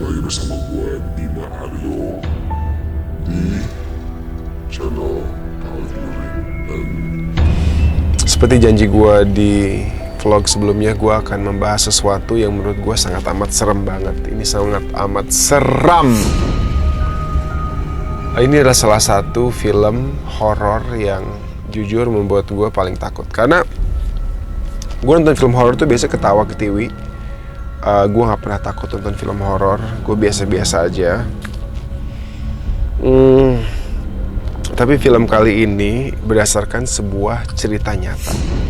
Lagi bersama gue Bima Aryo di channel dan seperti janji gue di vlog sebelumnya, gue akan membahas sesuatu yang menurut gue sangat amat serem banget. Ini sangat amat seram. Ini adalah salah satu film horor yang jujur membuat gue paling takut. Karena gue nonton film horor tuh biasa ketawa ketiwi. Gue gak pernah takut nonton film horor. Gue biasa-biasa aja. Tapi film kali ini berdasarkan sebuah cerita nyata.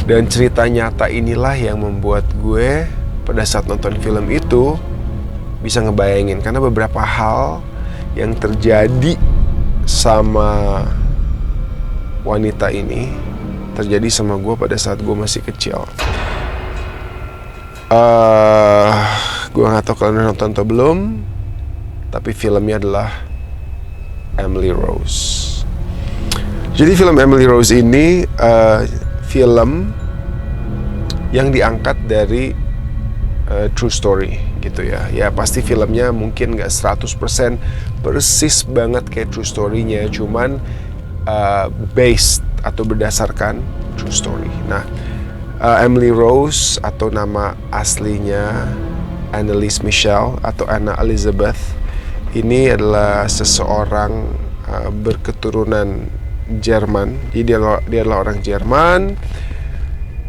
Dan cerita nyata inilah yang membuat gue pada saat nonton film itu bisa ngebayangin. Karena beberapa hal yang terjadi sama wanita ini terjadi sama gue pada saat gue masih kecil. Gue gak tau kalian udah nonton atau belum, tapi filmnya adalah Emily Rose. Jadi film Emily Rose ini film yang diangkat dari true story gitu ya. Ya pasti filmnya mungkin gak 100% persis banget kayak true story-nya, cuman based atau berdasarkan true story. Nah, Emily Rose atau nama aslinya Anneliese Michel atau Anna Elizabeth ini adalah seseorang berketurunan Jerman. Jadi dia adalah orang Jerman.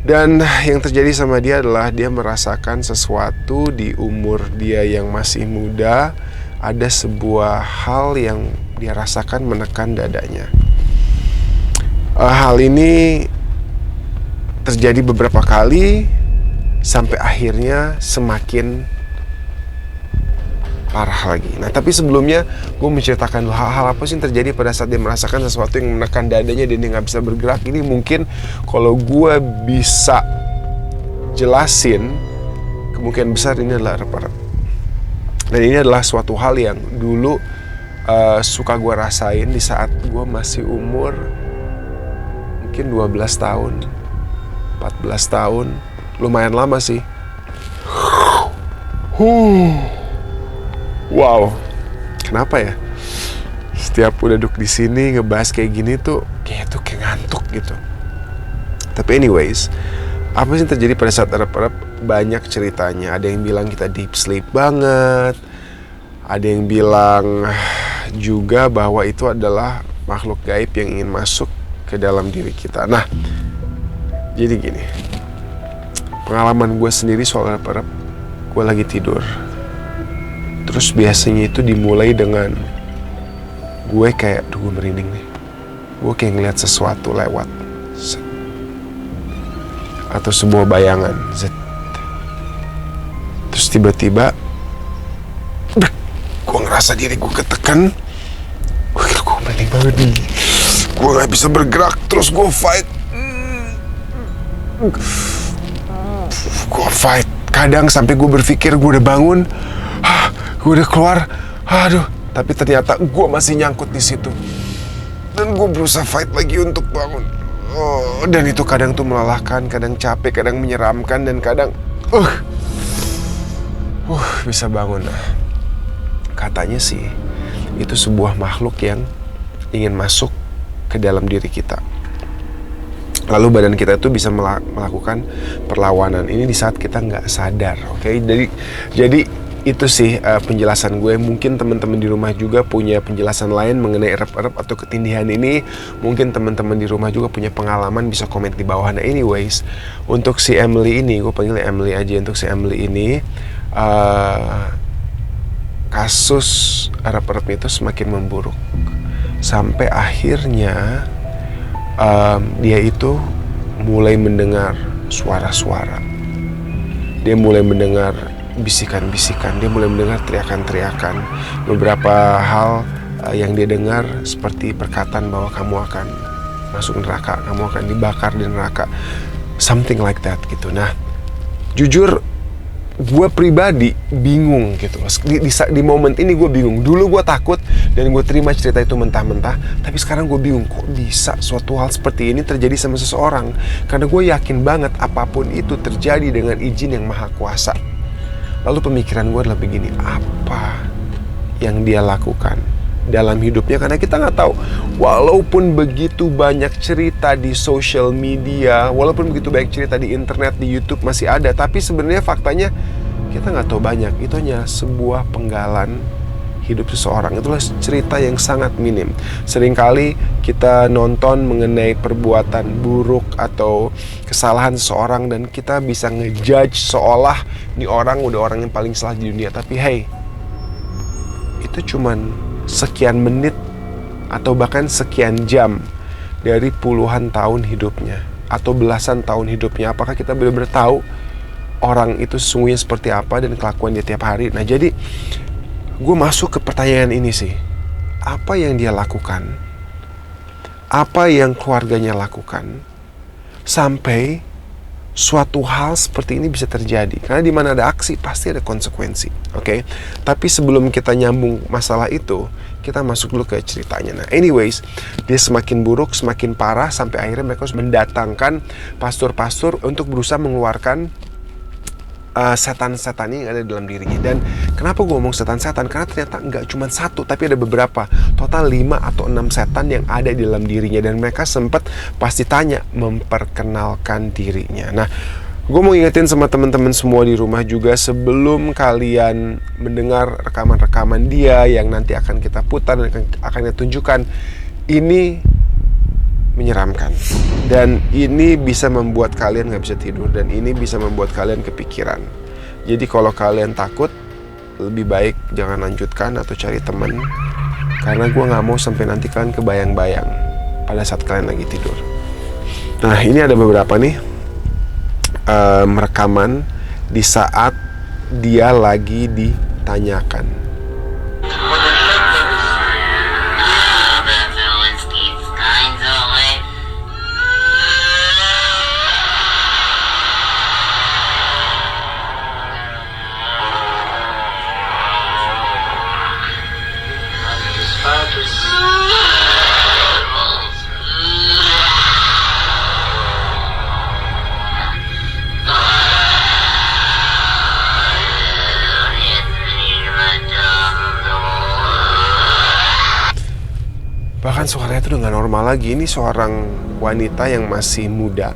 Dan yang terjadi sama dia adalah dia merasakan sesuatu di umur dia yang masih muda. Ada sebuah hal yang dia rasakan menekan dadanya. Hal ini terjadi beberapa kali sampai akhirnya semakin parah lagi. Nah, tapi sebelumnya gue menceritakan hal-hal apa sih yang terjadi pada saat dia merasakan sesuatu yang menekan dadanya dan dia nggak bisa bergerak. Ini mungkin kalau gue bisa jelasin, kemungkinan besar ini adalah rep-rep. Dan ini adalah suatu hal yang dulu suka gue rasain di saat gue masih umur mungkin 12 tahun 14 tahun, lumayan lama sih. Wow, kenapa ya? Setiap udah duduk di sini ngebahas kayak gini tuh kayak ngantuk gitu. Tapi anyways, apa sih yang terjadi pada saat erep-erep? Banyak ceritanya. Ada yang bilang kita deep sleep banget. Ada yang bilang juga bahwa itu adalah makhluk gaib yang ingin masuk ke dalam diri kita. Nah, jadi gini, pengalaman gue sendiri soal erep-erep, gue lagi tidur. Terus biasanya itu dimulai dengan gue kayak, gue merinding nih. Gue kayak ngeliat sesuatu lewat. Atau sebuah bayangan. Terus tiba-tiba, gue ngerasa diri gue ketekan. Gue kira gue merinding banget nih. Gue gak bisa bergerak, terus gue fight. Gue fight. Kadang sampai gue berpikir gue udah bangun, gue udah keluar, aduh. Tapi ternyata gue masih nyangkut di situ. Dan gue berusaha fight lagi untuk bangun. Dan itu kadang tuh melelahkan, kadang capek, kadang menyeramkan, dan kadang bisa bangun. Nah, katanya sih itu sebuah makhluk yang ingin masuk ke dalam diri kita. Lalu badan kita itu bisa melakukan perlawanan ini di saat kita nggak sadar, oke? Jadi itu sih penjelasan gue. Mungkin teman-teman di rumah juga punya penjelasan lain mengenai erep-erep atau ketindihan ini. Mungkin teman-teman di rumah juga punya pengalaman, bisa komen di bawah. Nah, anyways, untuk si Emily ini, gue panggil Emily aja. Untuk si Emily ini, kasus erep-erep itu semakin memburuk sampai akhirnya dia itu mulai mendengar suara-suara. Dia mulai mendengar bisikan-bisikan, dia mulai mendengar teriakan-teriakan. Beberapa hal yang dia dengar seperti perkataan bahwa kamu akan masuk neraka, kamu akan dibakar di neraka, something like that gitu. Nah, jujur gue pribadi bingung gitu. Di momen ini gue bingung. Dulu gue takut dan gue terima cerita itu mentah-mentah. Tapi sekarang gue bingung, kok bisa suatu hal seperti ini terjadi sama seseorang. Karena gue yakin banget apapun itu terjadi dengan izin yang maha kuasa. Lalu pemikiran gue adalah begini, apa yang dia lakukan dalam hidupnya? Karena kita nggak tahu. Walaupun begitu banyak cerita di social media, walaupun begitu banyak cerita di internet, di YouTube masih ada, tapi sebenarnya faktanya kita nggak tahu banyak. Itu hanya sebuah penggalan hidup seseorang. Itulah cerita yang sangat minim. Seringkali kita nonton mengenai perbuatan buruk atau kesalahan seseorang dan kita bisa ngejudge seolah ini orang udah orang yang paling salah di dunia. Tapi hey, itu cuman sekian menit atau bahkan sekian jam dari puluhan tahun hidupnya atau belasan tahun hidupnya. Apakah kita benar-benar tahu orang itu sesungguhnya seperti apa dan kelakuan dia tiap hari? Nah, jadi gue masuk ke pertanyaan ini sih. Apa yang dia lakukan? Apa yang keluarganya lakukan sampai suatu hal seperti ini bisa terjadi? Karena di mana ada aksi pasti ada konsekuensi, oke? Tapi sebelum kita nyambung masalah itu, kita masuk dulu ke ceritanya. Nah, anyways, dia semakin buruk, semakin parah sampai akhirnya mereka harus mendatangkan pastor-pastor untuk berusaha mengeluarkan setan-setan yang ada dalam dirinya. Dan kenapa gue ngomong setan-setan? Karena ternyata nggak cuma satu, tapi ada beberapa. Total 5 atau 6 setan yang ada di dalam dirinya. Dan mereka sempat pasti tanya memperkenalkan dirinya. Nah, gue mau ingetin sama teman-teman semua di rumah juga, sebelum kalian mendengar rekaman-rekaman dia yang nanti akan kita putar dan akan kita tunjukkan, ini menyeramkan. Dan ini bisa membuat kalian gak bisa tidur. Dan ini bisa membuat kalian kepikiran. Jadi kalau kalian takut, lebih baik jangan lanjutkan atau cari teman. Karena gue gak mau sampai nanti kalian kebayang-bayang pada saat kalian lagi tidur. Nah, ini ada beberapa nih rekaman di saat dia lagi ditanyakan. Bahkan suaranya itu udah gak normal lagi. Ini seorang wanita yang masih muda,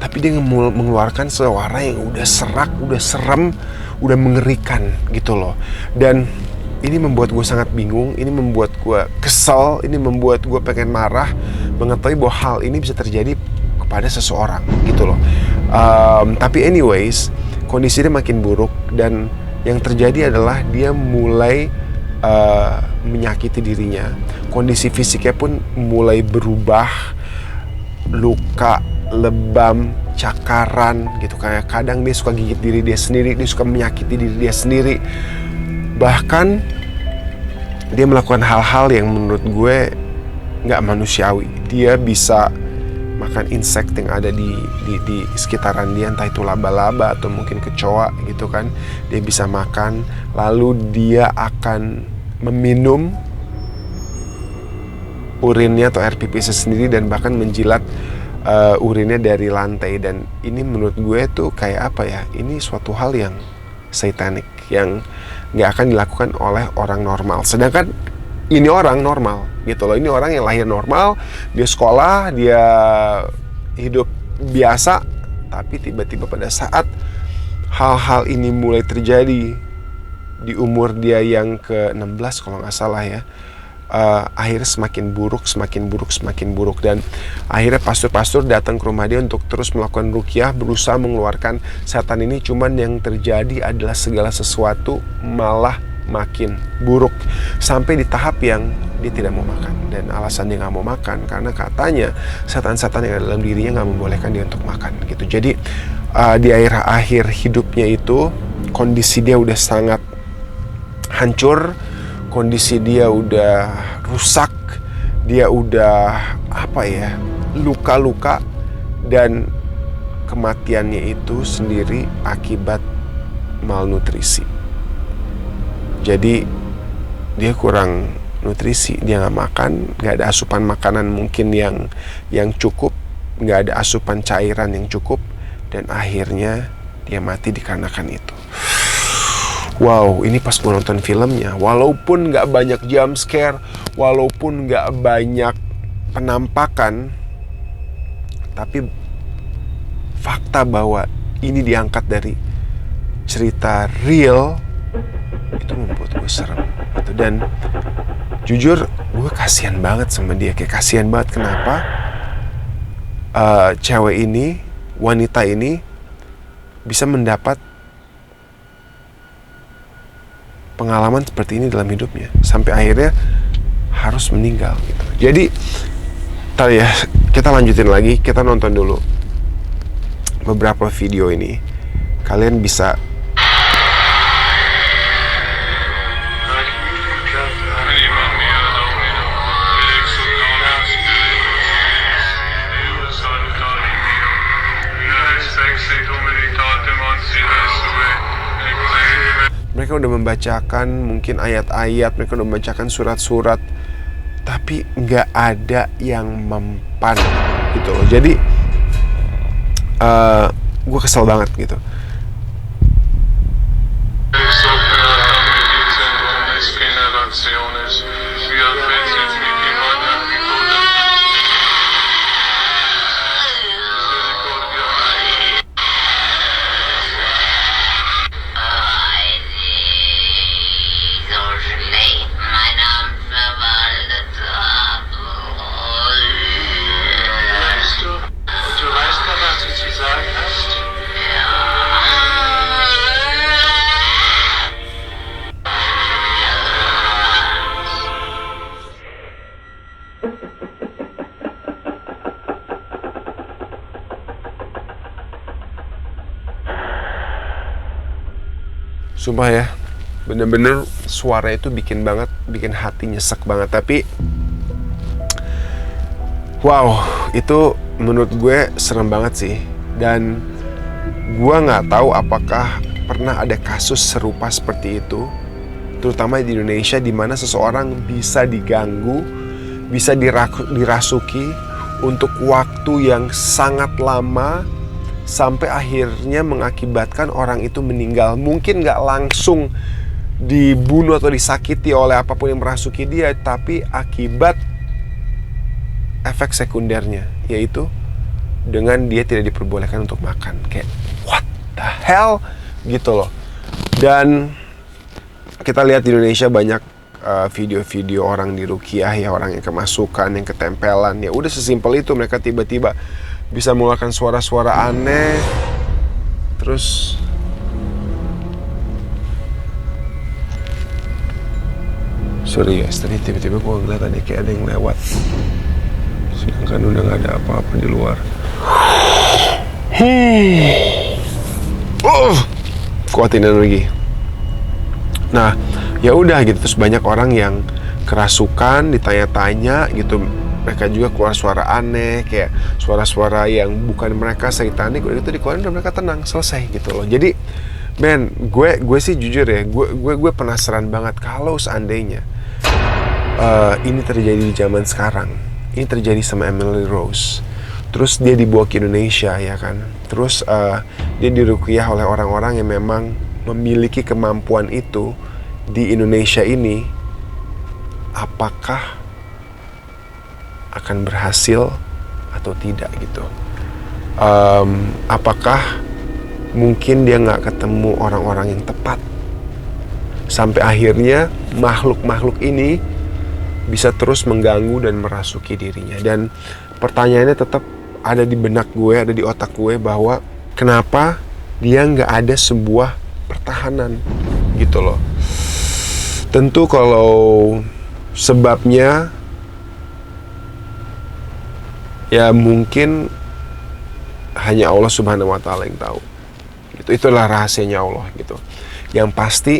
tapi dia mengeluarkan suara yang udah serak, udah serem, udah mengerikan gitu loh. Dan ini membuat gue sangat bingung, ini membuat gue kesal, ini membuat gue pengen marah mengetahui bahwa hal ini bisa terjadi kepada seseorang gitu loh. Tapi anyways, kondisinya makin buruk dan yang terjadi adalah dia mulai menyakiti dirinya. Kondisi fisiknya pun mulai berubah, luka, lebam, cakaran gitu. Kayak kadang dia suka gigit diri dia sendiri, dia suka menyakiti diri dia sendiri. Bahkan dia melakukan hal-hal yang menurut gue gak manusiawi. Dia bisa makan insek yang ada di sekitaran dia, entah itu laba-laba atau mungkin kecoa gitu kan. Dia bisa makan, lalu dia akan meminum urinnya atau air pipisnya sendiri dan bahkan menjilat urinnya dari lantai. Dan ini menurut gue tuh kayak apa ya, ini suatu hal yang satanic, yang nggak akan dilakukan oleh orang normal. Sedangkan ini orang normal gitu loh, ini orang yang lahir normal, dia sekolah, dia hidup biasa, tapi tiba-tiba pada saat hal-hal ini mulai terjadi di umur dia yang ke-16 kalau nggak salah ya, akhirnya semakin buruk. Dan akhirnya pastor-pastor datang ke rumah dia untuk terus melakukan ruqyah, berusaha mengeluarkan setan ini. Cuman yang terjadi adalah segala sesuatu malah makin buruk, sampai di tahap yang dia tidak mau makan. Dan alasan dia nggak mau makan karena katanya setan-setan yang ada dalam dirinya nggak membolehkan dia untuk makan gitu. Jadi di akhir hidupnya itu kondisi dia udah sangat hancur, kondisi dia udah rusak, dia udah luka-luka, dan kematiannya itu sendiri akibat malnutrisi. Jadi dia kurang nutrisi, dia nggak makan, nggak ada asupan makanan mungkin yang cukup, nggak ada asupan cairan yang cukup, dan akhirnya dia mati dikarenakan itu. Wow, ini pas gue nonton filmnya, walaupun nggak banyak jump scare, walaupun nggak banyak penampakan, tapi fakta bahwa ini diangkat dari cerita real itu membuat gue serem gitu. Dan jujur gue kasihan banget sama dia, kayak kasihan banget kenapa cewek ini, wanita ini bisa mendapat pengalaman seperti ini dalam hidupnya sampai akhirnya harus meninggal gitu. Jadi tadi ya, kita lanjutin lagi, kita nonton dulu beberapa video ini. Kalian bisa mereka udah membacakan mungkin ayat-ayat, mereka udah membacakan surat-surat, tapi nggak ada yang mempan gitu loh. Jadi gue kesel banget gitu. Sumpah ya, bener-bener suara itu bikin hati nyesek banget. Tapi wow, itu menurut gue serem banget sih. Dan gue nggak tahu apakah pernah ada kasus serupa seperti itu, terutama di Indonesia, di mana seseorang bisa diganggu, bisa dirasuki untuk waktu yang sangat lama, sampai akhirnya mengakibatkan orang itu meninggal. Mungkin gak langsung dibunuh atau disakiti oleh apapun yang merasuki dia, tapi akibat efek sekundernya, yaitu dengan dia tidak diperbolehkan untuk makan. Kayak what the hell gitu loh. Dan kita lihat di Indonesia banyak video-video orang di ruqyah ya, orang yang kemasukan, yang ketempelan. Ya udah sesimpel itu, mereka tiba-tiba bisa mengeluarkan suara-suara aneh. Terus sorry guys, tadi tiba-tiba gue ngeliat ada kayak ada yang lewat, sedangkan udah gak ada apa-apa di luar. Kuatin energi. Nah ya udah gitu, terus banyak orang yang kerasukan, ditanya-tanya gitu. Mereka juga keluar suara aneh, kayak suara-suara yang bukan mereka, satanik. Udah gitu dikeluarin dan mereka tenang, selesai gitu loh. Jadi men, gue sih jujur ya, gue penasaran banget kalau seandainya ini terjadi di zaman sekarang, ini terjadi sama Emily Rose. Terus dia dibawa ke Indonesia, ya kan. Terus dia diruqyah oleh orang-orang yang memang memiliki kemampuan itu di Indonesia ini. Apakah akan berhasil atau tidak gitu? Apakah mungkin dia nggak ketemu orang-orang yang tepat, sampai akhirnya makhluk-makhluk ini bisa terus mengganggu dan merasuki dirinya. Dan pertanyaannya tetap ada di benak gue, ada di otak gue, bahwa kenapa dia nggak ada sebuah pertahanan gitu loh. Tentu kalau sebabnya ya mungkin hanya Allah Subhanahu wa Ta'ala yang tahu. Itulah rahasianya Allah gitu. Yang pasti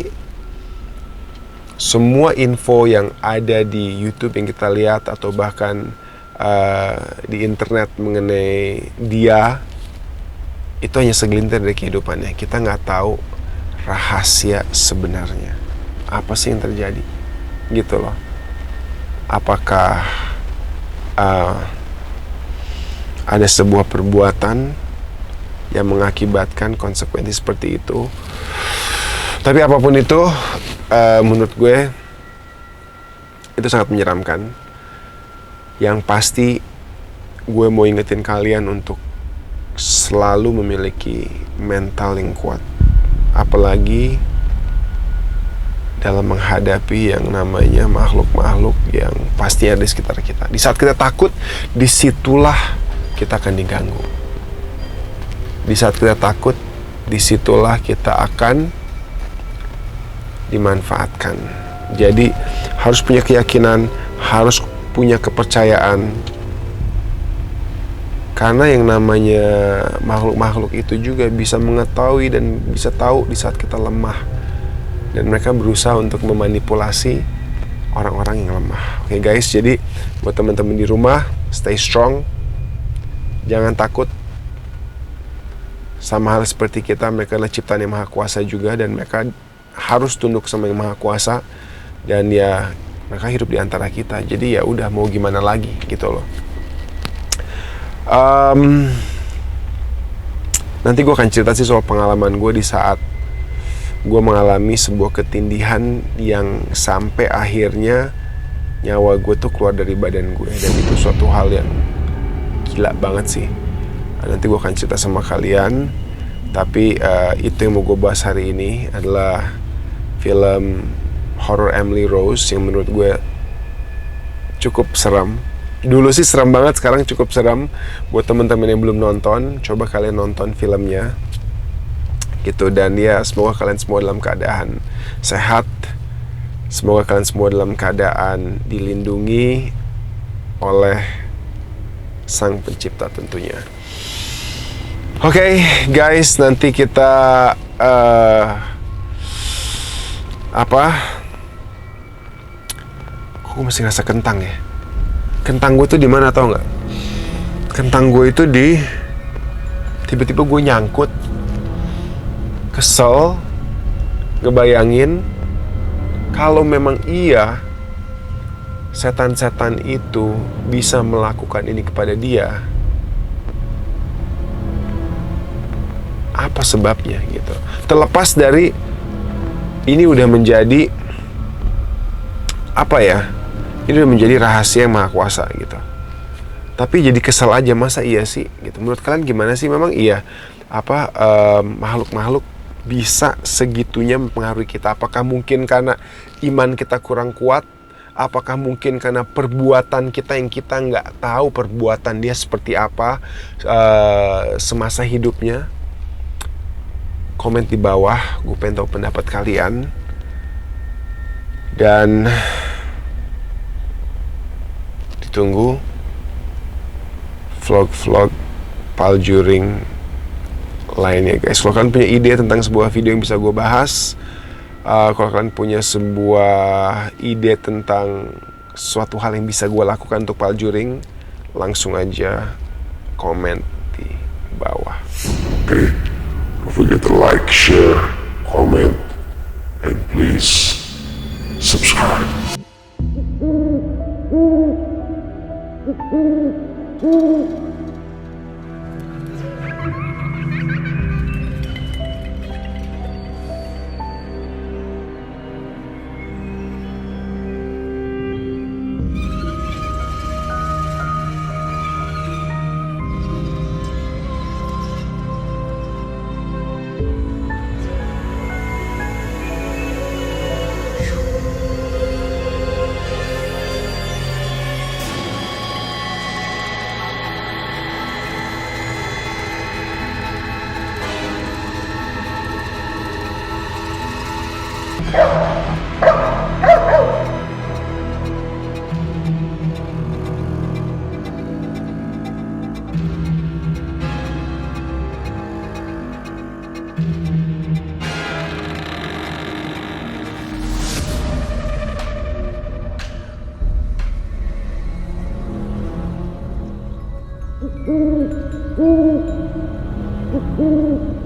semua info yang ada di YouTube yang kita lihat atau bahkan di internet mengenai dia, itu hanya segelintir dari kehidupannya. Kita nggak tahu rahasia sebenarnya apa sih yang terjadi gitu loh. Apakah ada sebuah perbuatan yang mengakibatkan konsekuensi seperti itu. Tapi apapun itu, menurut gue itu sangat menyeramkan. Yang pasti gue mau ingetin kalian untuk selalu memiliki mental yang kuat, apalagi dalam menghadapi yang namanya makhluk-makhluk yang pasti ada di sekitar kita. Di saat kita takut, disitulah kita akan diganggu. Di saat kita takut, disitulah kita akan dimanfaatkan. Jadi harus punya keyakinan, harus punya kepercayaan, karena yang namanya makhluk-makhluk itu juga bisa mengetahui dan bisa tahu di saat kita lemah, dan mereka berusaha untuk memanipulasi orang-orang yang lemah. Oke guys, jadi buat teman-teman di rumah, stay strong, jangan takut. Sama hal seperti kita, mereka adalah ciptaan yang maha kuasa juga, dan mereka harus tunduk sama yang maha kuasa, dan ya mereka hidup di antara kita. Jadi ya udah, mau gimana lagi gitu loh. Nanti gue akan cerita sih soal pengalaman gue di saat gue mengalami sebuah ketindihan yang sampai akhirnya nyawa gue tuh keluar dari badan gue, dan itu suatu hal yang gila banget sih. Nanti gue akan cerita sama kalian. Tapi itu yang mau gue bahas hari ini adalah film horror Emily Rose yang menurut gue cukup seram. Dulu sih seram banget, sekarang cukup seram. Buat teman-teman yang belum nonton, coba kalian nonton filmnya gitu. Dan ya, semoga kalian semua dalam keadaan sehat, semoga kalian semua dalam keadaan dilindungi oleh Sang Pencipta tentunya. Oke, guys, nanti kita Gue masih ngerasa kentang ya. Kentang gue tuh di mana tau nggak? Kentang gue itu di tiba-tiba gue nyangkut, kesel, ngebayangin kalau memang iya setan-setan itu bisa melakukan ini kepada dia, apa sebabnya gitu. Terlepas dari ini udah menjadi apa ya, ini udah menjadi rahasia yang maha kuasa gitu. Tapi jadi kesel aja, masa iya sih gitu. Menurut kalian gimana sih? Memang iya makhluk-makhluk bisa segitunya mempengaruhi kita? Apakah mungkin karena iman kita kurang kuat? Apakah mungkin karena perbuatan kita yang kita nggak tahu perbuatan dia seperti apa semasa hidupnya? Komen di bawah, gue pengen tahu pendapat kalian. Dan ditunggu vlog-vlog Paljuring lainnya guys. Kalau kalian punya ide tentang sebuah video yang bisa gue bahas, kalau kalian punya sebuah ide tentang suatu hal yang bisa gue lakukan untuk Paljuring, langsung aja komen di bawah. Okay, don't forget to like, share, comment, and please subscribe. Mm-hmm.